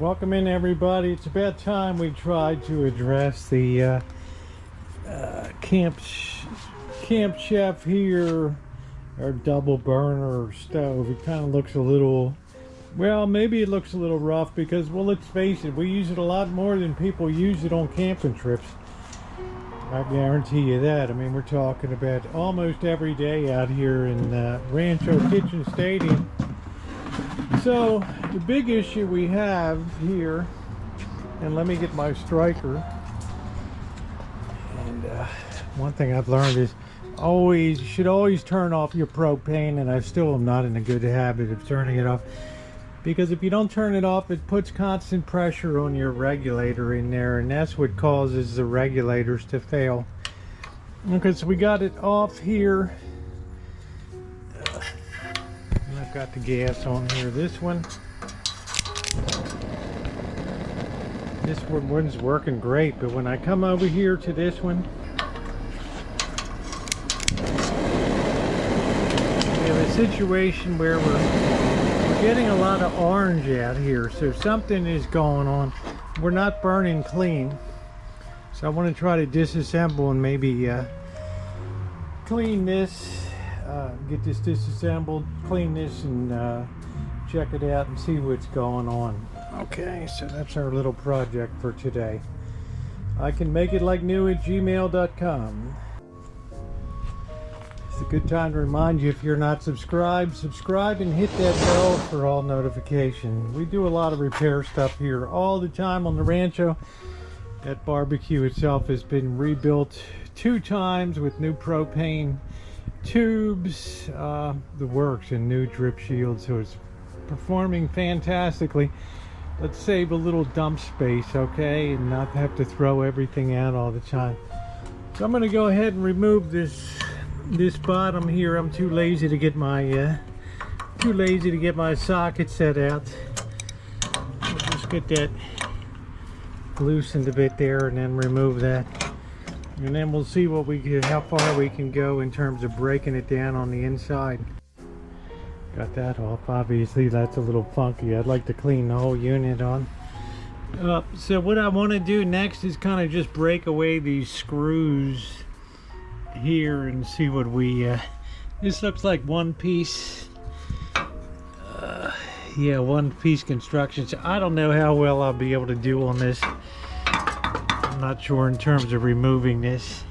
Welcome in, everybody. It's about time we tried to address the camp chef here, our double burner stove. It kind of looks a little, well, maybe it looks a little rough because, well, let's face it, we use it a lot more than people use it on camping trips. I guarantee you that. I mean, we're talking about almost every day out here in Rancho Kitchen Stadium. So the big issue we have here, and let me get my striker, and one thing I've learned is you should always turn off your propane, and I still am not in a good habit of turning it off, because if you don't turn it off, it puts constant pressure on your regulator in there, and that's what causes the regulators to fail. Okay, so we got it off here. I've got the gas on here. This one's working great, but when I come over here to this one, we have a situation where we're getting a lot of orange out here, so something is going on. We're not burning clean, so I want to try to disassemble and maybe clean this. Get this disassembled, clean this, and check it out and see what's going on. Okay, so that's our little project for today. I can make it like new at gmail.com. It's a good time to remind you, if you're not subscribed, subscribe and hit that bell for all notifications. We do a lot of repair stuff here all the time on the rancho. That barbecue itself has been rebuilt 2 times with new propane tubes, the works, and new drip shields, so it's performing fantastically. Let's save a little dump space, okay, and not have to throw everything out all the time. So I'm going to go ahead and remove this bottom here. I'm too lazy to get my socket set out. We'll just get that loosened a bit there and then remove that. And then we'll see how far we can go in terms of breaking it down on the inside. Got that off. Obviously that's a little funky. I'd like to clean the whole unit on. So what I want to do next is kind of just break away these screws here and see what this looks like one piece. Yeah, one piece construction. So I don't know how well I'll be able to do on this. Not sure in terms of removing this.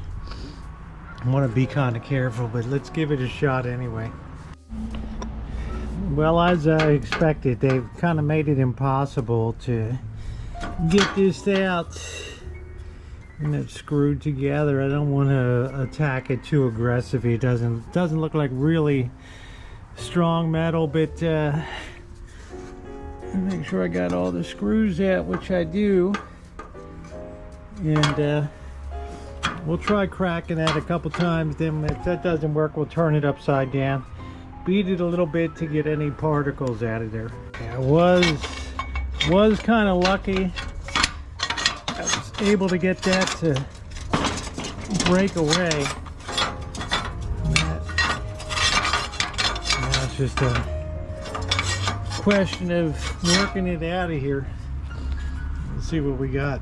I want to be kind of careful, but let's give it a shot anyway. Well, as I expected, they've kind of made it impossible to get this out, and it's screwed together. I don't want to attack it too aggressively. It doesn't look like really strong metal, but make sure I got all the screws out, which I do. And we'll try cracking that a couple times. Then if that doesn't work, we'll turn it upside down, beat it a little bit to get any particles out of there. I was kind of lucky. I was able to get that to break away. Now it's just a question of working it out of here. Let's see what we got.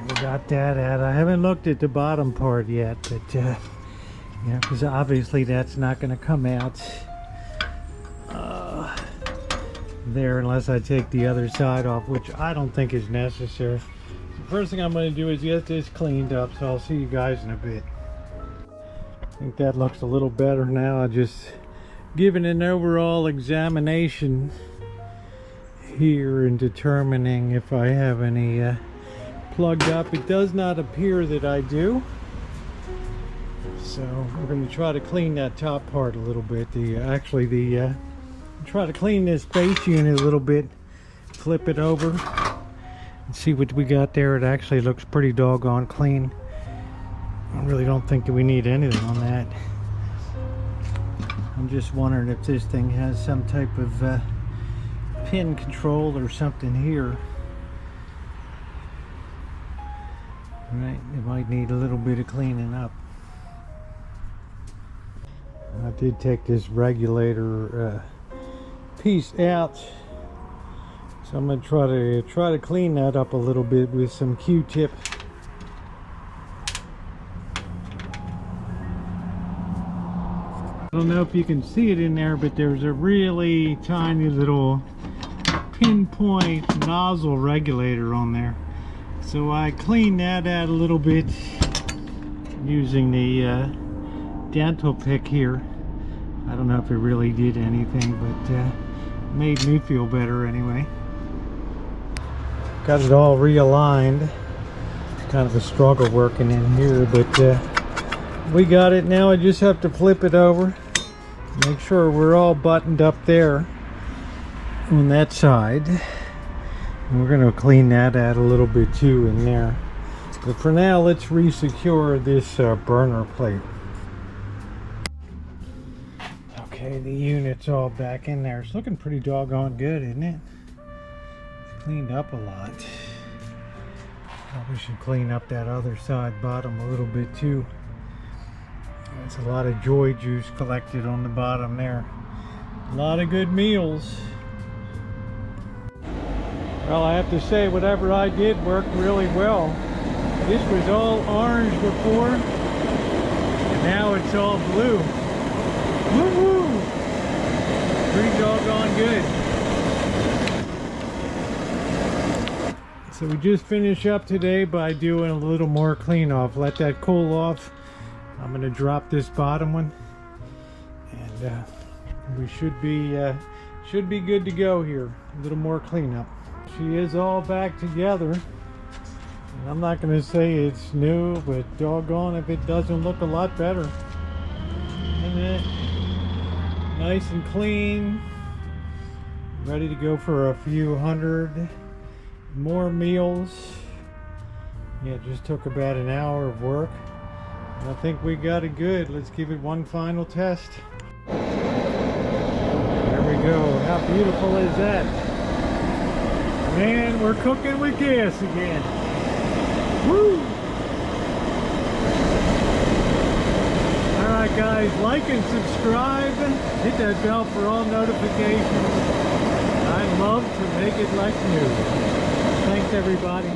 We got that out. I haven't looked at the bottom part yet, but yeah, because obviously that's not going to come out there unless I take the other side off, which I don't think is necessary. The first thing I'm going to do is get this cleaned up, so I'll see you guys in a bit. I think that looks a little better now. I'm just giving an overall examination here and determining if I have any plugged up. It does not appear that I do, so we're going to try to clean that top part a little bit. Try to clean this base unit a little bit, flip it over and see what we got there. It actually looks pretty doggone clean. I really don't think that we need anything on that. I'm just wondering if this thing has some type of pin control or something here. Right, it might need a little bit of cleaning up. I did take this regulator piece out So I'm gonna try to clean that up a little bit with some Q-tip. I don't know if you can see it in there, but there's a really tiny little pinpoint nozzle regulator on there. So I cleaned that out a little bit using the dental pick here. I don't know if it really did anything, but made me feel better anyway. Got it all realigned. It's kind of a struggle working in here, but we got it now. I just have to flip it over, make sure we're all buttoned up there on that side. And we're going to clean that out a little bit too in there. But for now, let's re-secure this burner plate. Okay, the unit's all back in there. It's looking pretty doggone good, isn't it? It's cleaned up a lot. Probably should clean up that other side bottom a little bit too. There's a lot of joy juice collected on the bottom there. A lot of good meals. Well, I have to say, whatever I did worked really well. This was all orange before, and now it's all blue. Woo-hoo! Pretty doggone good. So we just finished up today by doing a little more clean off. Let that cool off. I'm going to drop this bottom one, and we should be good to go here. A little more cleanup. She is all back together, and I'm not going to say it's new, but doggone if it doesn't look a lot better. Isn't it? Nice and clean, ready to go for a few hundred more meals. Yeah, it just took about an hour of work, and I think we got it good. Let's give it one final test. There we go. How beautiful is that? Man, we're cooking with gas again. Woo! Alright guys, like and subscribe. Hit that bell for all notifications. I'd love to make it like new. Thanks everybody.